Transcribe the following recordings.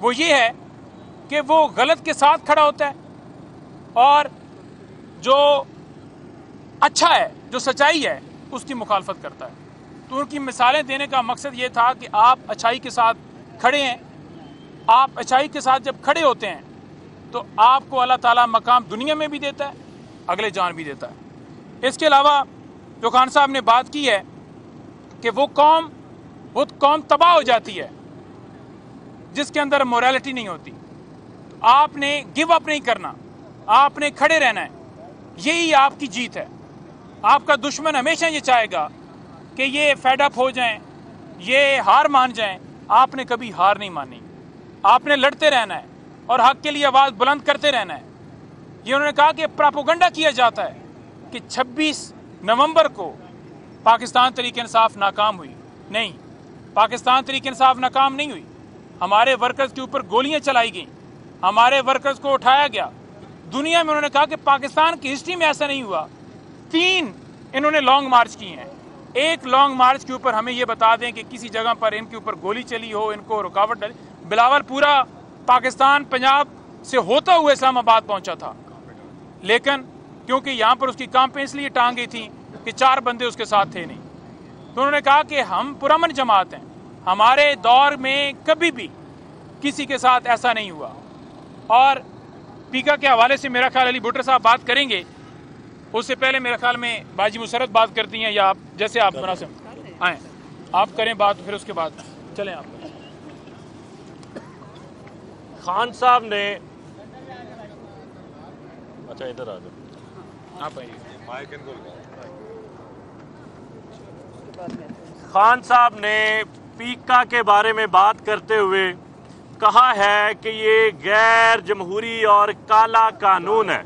وہ یہ ہے کہ وہ غلط کے ساتھ کھڑا ہوتا ہے اور جو اچھا ہے، جو سچائی ہے، اس کی مخالفت کرتا ہے۔ تو ان کی مثالیں دینے کا مقصد یہ تھا کہ آپ اچھائی کے ساتھ کھڑے ہیں، آپ اچھائی کے ساتھ جب کھڑے ہوتے ہیں تو آپ کو اللہ تعالیٰ مقام دنیا میں بھی دیتا ہے، اگلے جان بھی دیتا ہے۔ اس کے علاوہ جو خان صاحب نے بات کی ہے کہ وہ قوم تباہ ہو جاتی ہے جس کے اندر موریلٹی نہیں ہوتی، تو آپ نے گیو اپ نہیں کرنا، آپ نے کھڑے رہنا ہے، یہی آپ کی جیت ہے۔ آپ کا دشمن ہمیشہ یہ چاہے گا کہ یہ فیڈ اپ ہو جائیں، یہ ہار مان جائیں، آپ نے کبھی ہار نہیں مانی، آپ نے لڑتے رہنا ہے اور حق کے لیے آواز بلند کرتے رہنا ہے۔ یہ انہوں نے کہا کہ پراپوگنڈا کیا جاتا ہے کہ 26 نومبر کو پاکستان تحریک انصاف ناکام ہوئی، نہیں، پاکستان تحریک انصاف ناکام نہیں ہوئی، ہمارے ورکرز کے اوپر گولیاں چلائی گئیں، ہمارے ورکرز کو اٹھایا گیا۔ دنیا میں انہوں نے کہا کہ پاکستان کی ہسٹری میں ایسا نہیں ہوا۔ 3 انہوں نے لانگ مارچ کی ہیں، ایک لانگ مارچ کے اوپر ہمیں یہ بتا دیں کہ کسی جگہ پر ان کے اوپر گولی چلی ہو، ان کو رکاوٹ ڈالی۔ بلاول پورا پاکستان پنجاب سے ہوتا ہوا اسلام آباد پہنچا تھا، لیکن کیونکہ یہاں پر اس کی کامپیں اس لیے ٹانگ گئی تھیں کہ 4 بندے اس کے ساتھ تھے نہیں۔ تو انہوں نے کہا کہ ہم پرامن جماعت ہیں، ہمارے دور میں کبھی بھی کسی کے ساتھ ایسا نہیں ہوا۔ اور پیکا کے حوالے سے میرا خیال علی بھٹر صاحب بات کریں گے، اس سے پہلے میرے خیال میں باجی مسرت بات کرتی ہیں، یا آپ جیسے آپ مناسب آئیں آپ کریں بات، پھر اس کے بعد چلیں آپ۔ خان صاحب نے اچھا ادھر آ جاؤ، آپ آئیے۔ خان صاحب نے پیکا کے بارے میں بات کرتے ہوئے کہا ہے کہ یہ غیر جمہوری اور کالا قانون ہے۔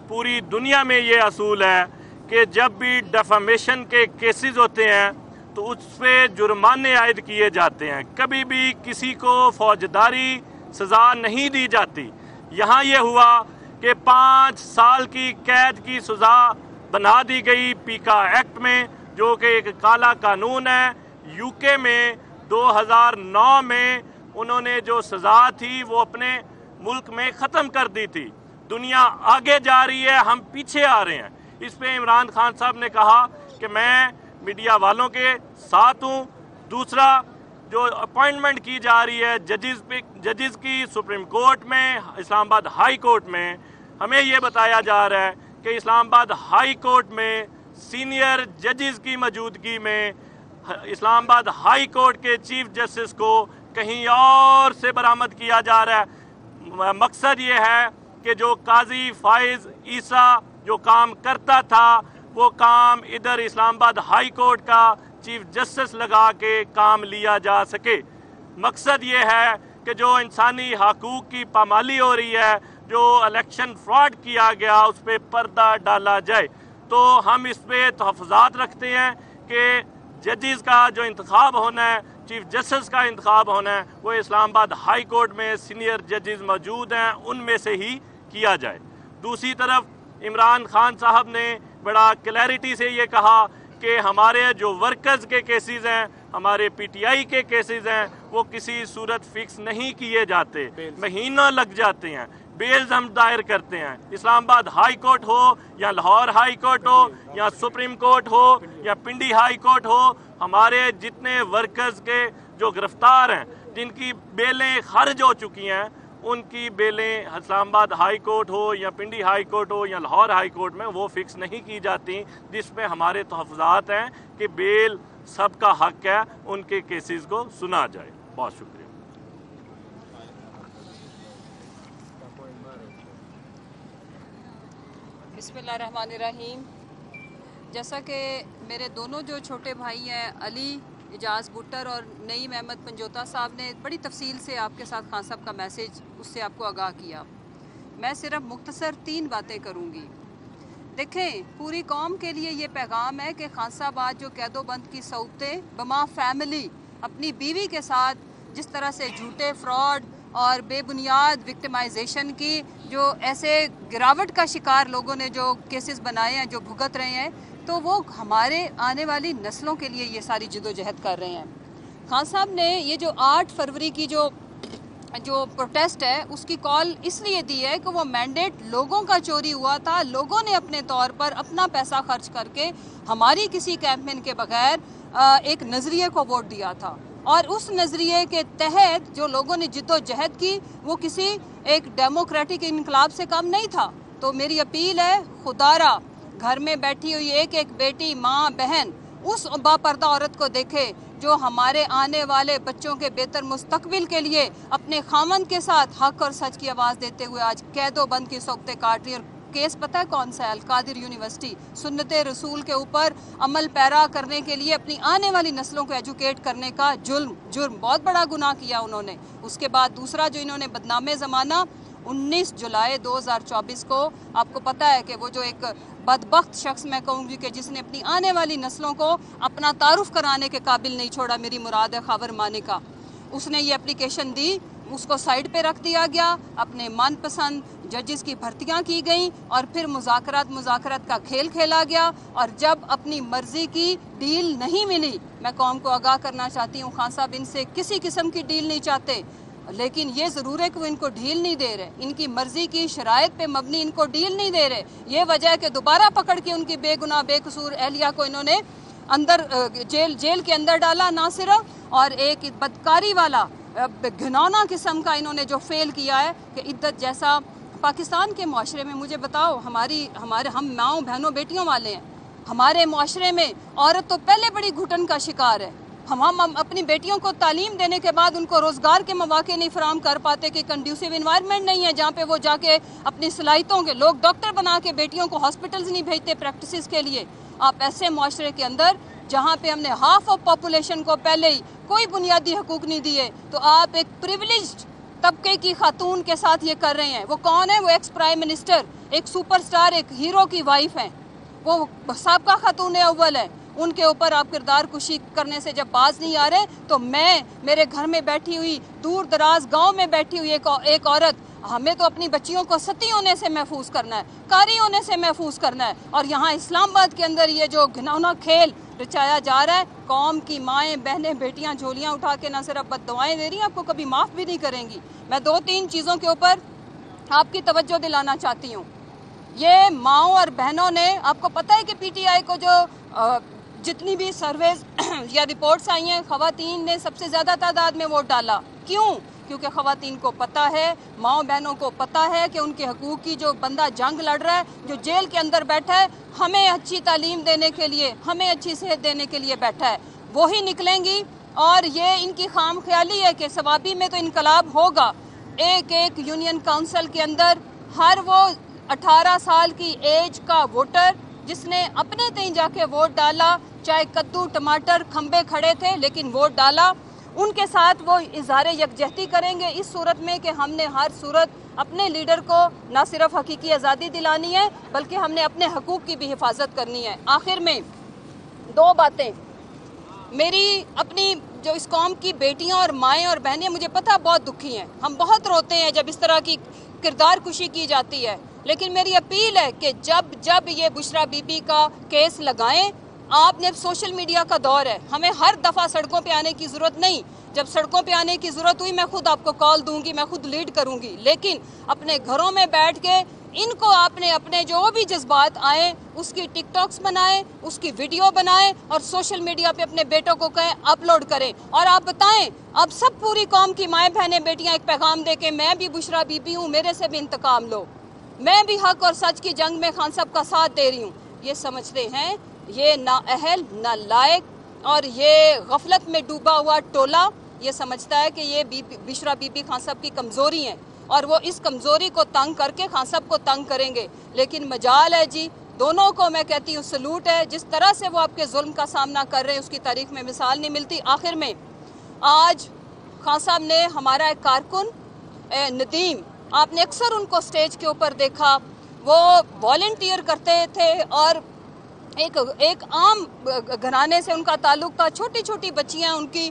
پوری دنیا میں یہ اصول ہے کہ جب بھی ڈیفامیشن کے کیسز ہوتے ہیں تو اس پہ جرمانے عائد کیے جاتے ہیں، کبھی بھی کسی کو فوجداری سزا نہیں دی جاتی۔ یہاں یہ ہوا کہ 5 سال کی قید کی سزا بنا دی گئی پیکا ایکٹ میں، جو کہ ایک کالا قانون ہے۔ یو کے میں 2009 میں انہوں نے جو سزا تھی وہ اپنے ملک میں ختم کر دی تھی۔ دنیا آگے جا رہی ہے، ہم پیچھے آ رہے ہیں۔ اس پہ عمران خان صاحب نے کہا کہ میں میڈیا والوں کے ساتھ ہوں۔ دوسرا، جو اپوائنٹمنٹ کی جا رہی ہے ججز کی سپریم کورٹ میں، اسلام آباد ہائی کورٹ میں، ہمیں یہ بتایا جا رہا ہے کہ اسلام آباد ہائی کورٹ میں سینئر ججز کی موجودگی میں اسلام آباد ہائی کورٹ کے چیف جسٹس کو کہیں اور سے برآمد کیا جا رہا ہے۔ مقصد یہ ہے کہ جو قاضی فائز عیسیٰ جو کام کرتا تھا وہ کام ادھر اسلام آباد ہائی کورٹ کا چیف جسٹس لگا کے کام لیا جا سکے۔ مقصد یہ ہے کہ جو انسانی حقوق کی پامالی ہو رہی ہے، جو الیکشن فراڈ کیا گیا، اس پہ پردہ ڈالا جائے۔ تو ہم اس پہ تحفظات رکھتے ہیں کہ ججز کا جو انتخاب ہونا ہے، چیف جسٹس کا انتخاب ہونا ہے، وہ اسلام آباد ہائی کورٹ میں سینئر ججز موجود ہیں، ان میں سے ہی کیا جائے۔ دوسری طرف عمران خان صاحب نے بڑا کلیئرٹی سے یہ کہا کہ ہمارے جو ورکرز کے کیسز ہیں، ہمارے پی ٹی آئی کے کیسز ہیں، وہ کسی صورت فکس نہیں کیے جاتے، مہینہ لگ جاتے ہیں۔ بیلز ہم دائر کرتے ہیں، اسلام آباد ہائی کورٹ ہو یا لاہور ہائی کورٹ ہو یا سپریم کورٹ ہو یا پنڈی ہائی کورٹ ہو، ہمارے جتنے ورکرز کے جو گرفتار ہیں، جن کی بیلیں خارج ہو چکی ہیں، ان کی بیلیں اسلام آباد ہائی کورٹ ہو یا پنڈی ہائی کورٹ ہو یا لاہور ہائی کورٹ میں وہ فکس نہیں کی جاتی، جس میں ہمارے تحفظات ہیں کہ بیل سب کا حق ہے، ان کے کیسز کو سنا جائے۔ بہت شکریہ۔ بسم اللہ الرحمن الرحیم۔ جیسا کہ میرے دونوں جو چھوٹے بھائی ہیں، علی اجاز بھٹر اور نعیم احمد پنجوتا صاحب نے بڑی تفصیل سے آپ کے ساتھ خان صاحب کا میسیج اس سے آپ کو آگاہ کیا، میں صرف مختصر 3 باتیں کروں گی۔ دیکھیں، پوری قوم کے لیے یہ پیغام ہے کہ خان صاحب آج جو قید و بند کی صورتیں بما فیملی اپنی بیوی کے ساتھ جس طرح سے جھوٹے فراڈ اور بے بنیاد وکٹمائزیشن کی جو ایسے گراوٹ کا شکار لوگوں نے جو کیسز بنائے ہیں، جو بھگت رہے ہیں، تو وہ ہمارے آنے والی نسلوں کے لیے یہ ساری جدوجہد کر رہے ہیں۔ خان صاحب نے یہ جو 8 فروری کی جو جو پروٹیسٹ ہے اس کی کال اس لیے دی ہے کہ وہ مینڈیٹ لوگوں کا چوری ہوا تھا. لوگوں نے اپنے طور پر اپنا پیسہ خرچ کر کے ہماری کسی کیمپین کے بغیر ایک نظریے کو ووٹ دیا تھا, اور اس نظریے کے تحت جو لوگوں نے جد و جہد کی وہ کسی ایک ڈیموکریٹک انقلاب سے کم نہیں تھا. تو میری اپیل ہے, خدا را گھر میں بیٹھی ہوئی ایک ایک بیٹی, ماں, بہن اس باپردہ عورت کو دیکھے جو ہمارے آنے والے بچوں کے بہتر مستقبل کے لیے اپنے خامند کے ساتھ حق اور سچ کی آواز دیتے ہوئے آج قید و بند کی سوختیں کاٹ رہی. اور کیس پتہ ہے کون سا ہے؟ القادر یونیورسٹی. سنت رسول کے اوپر عمل پیرا کرنے کے لیے اپنی آنے والی نسلوں کو ایجوکیٹ کرنے کا جرم بہت بڑا گناہ کیا انہوں نے. اس کے بعد دوسرا جو انہوں نے بدنام زمانہ 19 جولائی 2024 کو, آپ کو پتہ ہے کہ وہ جو ایک بدبخت شخص میں کہوں گی کہ جس نے اپنی آنے والی نسلوں کو اپنا تعارف کرانے کے قابل نہیں چھوڑا, میری مراد ہے خاور مانی کا, اس نے یہ اپلیکیشن دی, اس کو سائڈ پہ رکھ دیا گیا, اپنے من پسند ججز کی بھرتیاں کی گئیں اور پھر مذاکرات کا کھیل کھیلا گیا. اور جب اپنی مرضی کی ڈیل نہیں ملی, میں قوم کو آگاہ کرنا چاہتی ہوں, خان صاحب ان سے کسی قسم کی ڈیل نہیں چاہتے, لیکن یہ ضرور ہے کہ وہ ان کو ڈھیل نہیں دے رہے, ان کی مرضی کی شرائط پہ مبنی ان کو ڈھیل نہیں دے رہے. یہ وجہ ہے کہ دوبارہ پکڑ کے ان کی بے گناہ بے قصور اہلیہ کو انہوں نے اندر جیل کے اندر ڈالا نہ صرف, اور ایک بدکاری والا گھنونا قسم کا انہوں نے جو فیل کیا ہے کہ عدت جیسا پاکستان کے معاشرے میں. مجھے بتاؤ, ہم ماؤں بہنوں بیٹیوں والے ہیں, ہمارے معاشرے میں عورت تو پہلے بڑی گھٹن کا شکار ہے. ہم اپنی بیٹیوں کو تعلیم دینے کے بعد ان کو روزگار کے مواقع نہیں فراہم کر پاتے کہ کنڈیوسیو انوائرمنٹ نہیں ہے جہاں پہ وہ جا کے اپنی صلاحیتوں کے, لوگ ڈاکٹر بنا کے بیٹیوں کو ہاسپٹلز نہیں بھیجتے پریکٹسز کے لیے. آپ ایسے معاشرے کے اندر جہاں پہ ہم نے ہاف آف پاپولیشن کو پہلے ہی کوئی بنیادی حقوق نہیں دیے, تو آپ ایک پریویلیجڈ طبقے کی خاتون کے ساتھ یہ کر رہے ہیں. وہ کون ہے؟ وہ ایکس پرائم منسٹر, ایک سپر سٹار, ایک ہیرو کی وائف ہیں, وہ سابقہ خاتون اول ہے. ان کے اوپر آپ کردار کشی کرنے سے جب باز نہیں آ رہے, تو میرے گھر میں بیٹھی ہوئی, دور دراز گاؤں میں بیٹھی ہوئی ایک عورت, ہمیں تو اپنی بچیوں کو ستی ہونے سے محفوظ کرنا ہے, کاری ہونے سے محفوظ کرنا ہے. اور یہاں اسلام آباد کے اندر یہ جو گھنونا کھیل رچایا جا رہا ہے, قوم کی مائیں بہنیں بیٹیاں جھولیاں اٹھا کے نہ صرف بد دعائیں دے رہی ہیں, آپ کو کبھی معاف بھی نہیں کریں گی. میں 2-3 چیزوں کے اوپر آپ کی توجہ دلانا چاہتی ہوں. یہ ماؤں اور بہنوں نے, آپ کو پتہ ہے کہ پی ٹی آئی کو جو جتنی بھی سرویز یا رپورٹس آئی ہیں, خواتین نے سب سے زیادہ تعداد میں ووٹ ڈالا. کیوں؟ کیونکہ خواتین کو پتہ ہے, ماؤں بہنوں کو پتہ ہے کہ ان کے حقوق کی جو بندہ جنگ لڑ رہا ہے, جو جیل کے اندر بیٹھا ہے, ہمیں اچھی تعلیم دینے کے لیے, ہمیں اچھی صحت دینے کے لیے بیٹھا ہے, وہی نکلیں گی. اور یہ ان کی خام خیالی ہے کہ ثوابی میں تو انقلاب ہوگا. ایک یونین کاؤنسل کے اندر ہر وہ 18 سال کی ایج کا ووٹر جس نے اپنے تئیں جا کے ووٹ ڈالا, چاہے کدو ٹماٹر کھمبے کھڑے تھے لیکن ووٹ ڈالا, ان کے ساتھ وہ اظہار یکجہتی کریں گے اس صورت میں کہ ہم نے ہر صورت اپنے لیڈر کو نہ صرف حقیقی آزادی دلانی ہے بلکہ ہم نے اپنے حقوق کی بھی حفاظت کرنی ہے. آخر میں 2 باتیں, میری اپنی جو اس قوم کی بیٹیاں اور مائیں اور بہنیں, مجھے پتہ بہت دکھی ہیں, ہم بہت روتے ہیں جب اس طرح کی کردار کشی کی جاتی ہے, لیکن میری اپیل ہے کہ جب یہ بشرا بی بی کا کیس لگائیں, آپ نے سوشل میڈیا کا دور ہے, ہمیں ہر دفعہ سڑکوں پہ آنے کی ضرورت نہیں. جب سڑکوں پہ آنے کی ضرورت ہوئی میں خود آپ کو کال دوں گی, میں خود لیڈ کروں گی, لیکن اپنے گھروں میں بیٹھ کے ان کو آپ نے اپنے جو بھی جذبات آئیں اس کی ٹک ٹاکس بنائیں, اس کی ویڈیو بنائیں اور سوشل میڈیا پہ اپنے بیٹوں کو کہیں اپلوڈ کریں, اور آپ بتائیں, اب سب پوری قوم کی مائیں بہنیں بیٹیاں ایک پیغام دے کے میں بھی بشرا بی بی ہوں, میرے سے بھی انتقام لو, میں بھی حق اور سچ کی جنگ میں خان صاحب کا ساتھ دے رہی ہوں. یہ سمجھتے ہیں یہ نااہل, نالائق اور یہ غفلت میں ڈوبا ہوا ٹولہ یہ سمجھتا ہے کہ یہ بشرا بی بی خان صاحب کی کمزوری ہیں اور وہ اس کمزوری کو تنگ کر کے خان صاحب کو تنگ کریں گے. لیکن مجال ہے جی, دونوں کو میں کہتی ہوں سلوٹ ہے, جس طرح سے وہ آپ کے ظلم کا سامنا کر رہے ہیں اس کی تاریخ میں مثال نہیں ملتی. آخر میں آج خان صاحب نے ہمارا ایک کارکن ندیم, آپ نے اکثر ان کو سٹیج کے اوپر دیکھا, وہ والنٹیئر کرتے تھے اور ایک عام گھرانے سے ان کا تعلق تھا, چھوٹی چھوٹی بچیاں ان کی,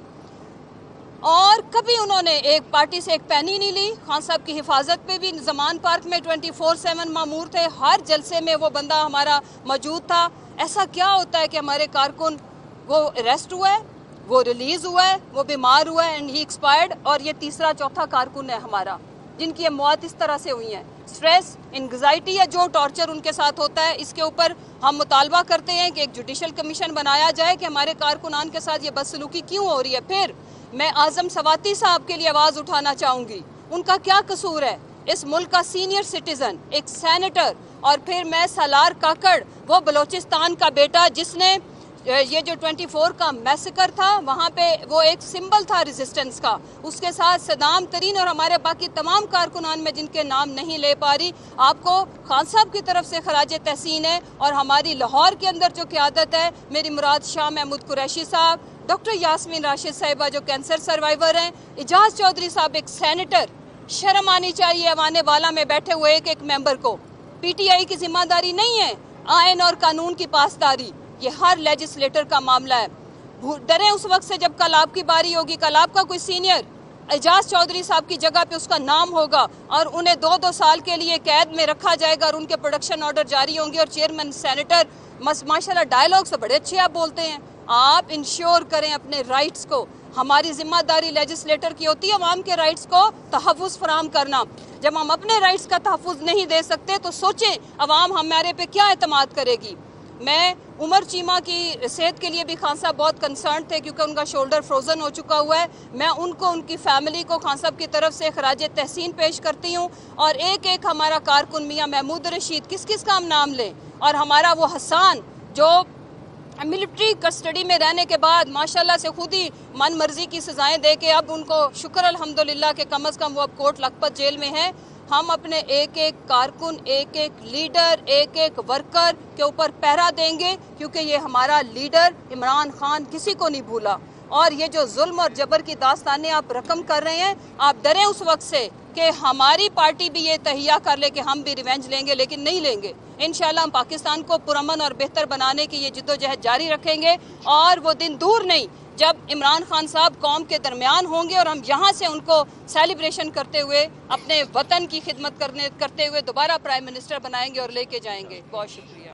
اور کبھی انہوں نے ایک پارٹی سے ایک پینی نہیں لی. خان صاحب کی حفاظت پہ بھی زمان پارک میں 24/7 مامور تھے, ہر جلسے میں وہ بندہ ہمارا موجود تھا. ایسا کیا ہوتا ہے کہ ہمارے کارکن وہ اریسٹ ہوا ہے, وہ ریلیز ہوا ہے, وہ بیمار ہوا ہے اینڈ ہی ایکسپائرڈ, اور یہ تیسرا چوتھا کارکن ہے ہمارا جن کی موت اس طرح سے ہوئی ہیں. سٹریس, انگزائٹی یا جو ٹارچر ان کے ساتھ ہوتا ہے, اس کے اوپر ہم مطالبہ کرتے ہیں کہ ایک جوڈیشل کمیشن بنایا جائے کہ ہمارے کارکنان کے ساتھ یہ بدسلوکی کیوں ہو رہی ہے. پھر میں اعظم سواتی صاحب کے لیے آواز اٹھانا چاہوں گی, ان کا کیا قصور ہے؟ اس ملک کا سینئر سٹیزن, ایک سینیٹر, اور پھر میں سالار کاکڑ, وہ بلوچستان کا بیٹا جس نے یہ جو 24 کا میسیکر تھا وہاں پہ وہ ایک سمبل تھا ریزسٹنس کا, اس کے ساتھ صدام ترین اور ہمارے باقی تمام کارکنان میں جن کے نام نہیں لے پا رہی, آپ کو خان صاحب کی طرف سے خراج تحسین ہے. اور ہماری لاہور کے اندر جو قیادت ہے, میری مراد شاہ محمود قریشی صاحب, ڈاکٹر یاسمین راشد صاحبہ جو کینسر سروائیور ہیں, اعجاز چودھری صاحب ایک سینیٹر. شرم آنی چاہیے ایوان والا میں بیٹھے ہوئے ایک ایک ممبر کو. پی ٹی آئی کی ذمہ داری نہیں ہے آئین اور قانون کی پاسداری, یہ ہر لیجسلیٹر کا معاملہ ہے. ڈریں اس وقت سے جب کل آپ کی باری ہوگی, کل آپ کا کوئی سینئر اعجاز چودھری صاحب کی جگہ پہ اس کا نام ہوگا اور انہیں 2 سال کے لیے قید میں رکھا جائے گا اور ان کے پروڈکشن آرڈر جاری ہوں گے. اور چیئرمین سینیٹر ماشاءاللہ ڈائیلاگ سے بڑے اچھے آپ بولتے ہیں. آپ انشور کریں اپنے رائٹس کو. ہماری ذمہ داری لیجسلیٹر کی ہوتی ہے عوام کے رائٹس کو تحفظ فراہم کرنا. جب ہم اپنے رائٹس کا تحفظ نہیں دے سکتے تو سوچیں عوام ہمارے پہ کیا اعتماد کرے گی. میں عمر چیمہ کی صحت کے لیے بھی خان صاحب بہت کنسرن تھے کیونکہ ان کا شولڈر فروزن ہو چکا ہوا ہے. میں ان کو, ان کی فیملی کو خان صاحب کی طرف سے خراج تحسین پیش کرتی ہوں. اور ایک ایک ہمارا کارکن میاں محمود رشید, کس کا ہم نام لیں, اور ہمارا وہ حسان جو ملٹری کسٹڈی میں رہنے کے بعد ماشاءاللہ سے خود ہی من مرضی کی سزائیں دے کے اب ان کو شکر الحمدللہ کہ کم از کم وہ اب کوٹ لکھپت جیل میں ہیں. ہم اپنے ایک ایک کارکن, ایک ایک لیڈر, ایک ایک ورکر کے اوپر پہرا دیں گے کیونکہ یہ ہمارا لیڈر عمران خان کسی کو نہیں بھولا. اور یہ جو ظلم اور جبر کی داستانیں آپ رقم کر رہے ہیں, آپ ڈریں اس وقت سے کہ ہماری پارٹی بھی یہ تہیہ کر لے کہ ہم بھی ریونج لیں گے, لیکن نہیں لیں گے. انشاءاللہ ہم پاکستان کو پرامن اور بہتر بنانے کی یہ جدوجہد جاری رکھیں گے. اور وہ دن دور نہیں جب عمران خان صاحب قوم کے درمیان ہوں گے اور ہم یہاں سے ان کو سیلیبریشن کرتے ہوئے اپنے وطن کی خدمت کرتے ہوئے دوبارہ پرائم منسٹر بنائیں گے اور لے کے جائیں گے. بہت شکریہ.